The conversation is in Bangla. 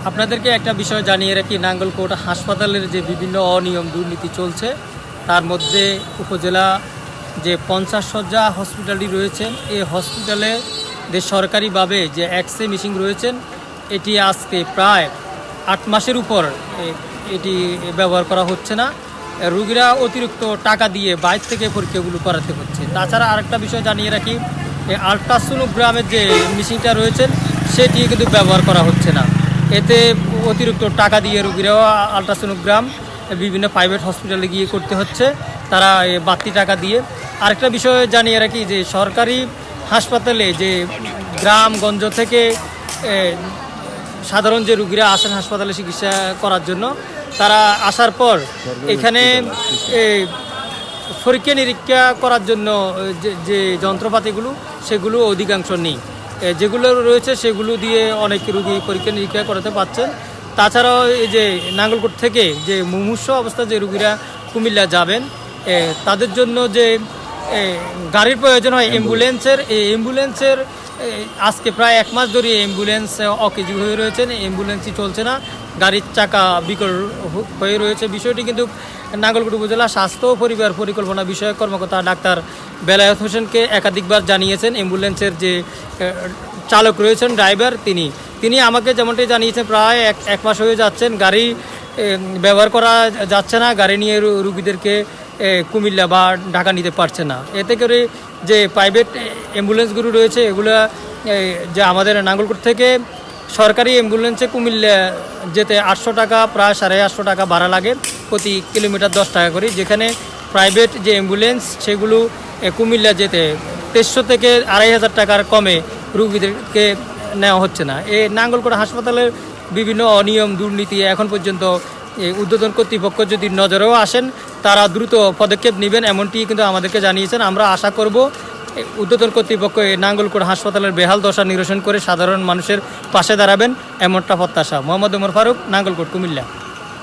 আপনাদেরকে একটা বিষয় জানিয়ে রাখি, নাঙ্গলকোট হাসপাতালের যে বিভিন্ন অনিয়ম দুর্নীতি চলছে তার মধ্যে উপজেলা যে 50 শয্যা হসপিটালটি রয়েছেন, এই হসপিটালে যে সরকারিভাবে যে এক্স-রে মেশিন রয়েছেন এটি আজকে প্রায় 8 মাসের উপর এটি ব্যবহার করা হচ্ছে না। রুগীরা অতিরিক্ত টাকা দিয়ে বাইরে থেকে পরীক্ষাগুলো করাতে হচ্ছে। তাছাড়া আরেকটা বিষয় জানিয়ে রাখি, এই আল্ট্রাসোনোগ্রামের যে মেশিনটা রয়েছেন সেটি কিন্তু ব্যবহার করা হচ্ছে না। এতে অতিরিক্ত টাকা দিয়ে রুগীরাও আল্ট্রাসোনোগ্রাম বিভিন্ন প্রাইভেট হসপিটালে গিয়ে করতে হচ্ছে, তারা বাড়তি টাকা দিয়ে। আরেকটা বিষয় জানিয়ে রাখি যে সরকারি হাসপাতালে যে গ্রামগঞ্জ থেকে সাধারণ যে রুগীরা আসেন হাসপাতালে চিকিৎসা করার জন্য, তারা আসার পর এখানে পরীক্ষা নিরীক্ষা করার জন্য যে যন্ত্রপাতিগুলো সেগুলো অধিকাংশ নেই। যেগুলো রয়েছে সেগুলো দিয়ে অনেক রুগী পরীক্ষা নিরীক্ষা করাতে পারছেন। তাছাড়াও এই যে নাঙ্গলকোট থেকে যে মুমূর্ষু অবস্থা যে রুগীরা কুমিল্লা যাবেন তাদের জন্য যে গাড়ির প্রয়োজন হয় অ্যাম্বুলেন্সের, এই অ্যাম্বুলেন্সের আজকে প্রায় 1 মাস ধরে অ্যাম্বুলেন্স অকেজো হয়ে রয়েছেন, অ্যাম্বুলেন্সই চলছে না, গাড়ির চাকা বিকল হয়ে রয়েছে। বিষয়টি কিন্তু নাঙ্গলকোট উপজেলা স্বাস্থ্য ও পরিবার পরিকল্পনা বিষয়ক কর্মকর্তা ডাক্তার বেলায়েত হোসেনকে একাধিকবার জানিয়েছেন। অ্যাম্বুলেন্সের যে চালক রয়েছেন, ড্রাইভার, তিনি আমাকে যেমনটি জানিয়েছেন প্রায় এক মাস হয়ে যাচ্ছেন গাড়ি ব্যবহার করা যাচ্ছে না, গাড়ি নিয়ে রুগীদেরকে কুমিল্লা বা ঢাকা নিতে পারছে না। এতে করে যে প্রাইভেট অ্যাম্বুলেন্সগুলো রয়েছে এগুলো যে আমাদের নাঙ্গলকোট থেকে সরকারি অ্যাম্বুলেন্সে কুমিল্লা যেতে 800 টাকা, প্রায় 850 টাকা ভাড়া লাগে, প্রতি কিলোমিটার 10 টাকা করে। যেখানে প্রাইভেট যে অ্যাম্বুলেন্স সেগুলো কুমিল্লা যেতে 300 থেকে 2500 টাকার কমে রুগীদেরকে নেওয়া হচ্ছে না। এই নাঙ্গলকোট হাসপাতালের বিভিন্ন অনিয়ম দুর্নীতি এখন পর্যন্ত ঊর্ধ্বতন কর্তৃপক্ষ যদি নজরেও আসেন তারা দ্রুত পদক্ষেপ নেবেন, এমনটি কিন্তু আমাদেরকে জানিয়েছেন। আমরা আশা করব ঊর্ধ্বতন কর্তৃপক্ষ এই নাঙ্গলকোট হাসপাতালের বেহাল দশা নিরসন করে সাধারণ মানুষের পাশে দাঁড়াবেন, এমনটা প্রত্যাশা। মোহাম্মদ ওমর ফারুক, নাঙ্গলকোট, কুমিল্লা।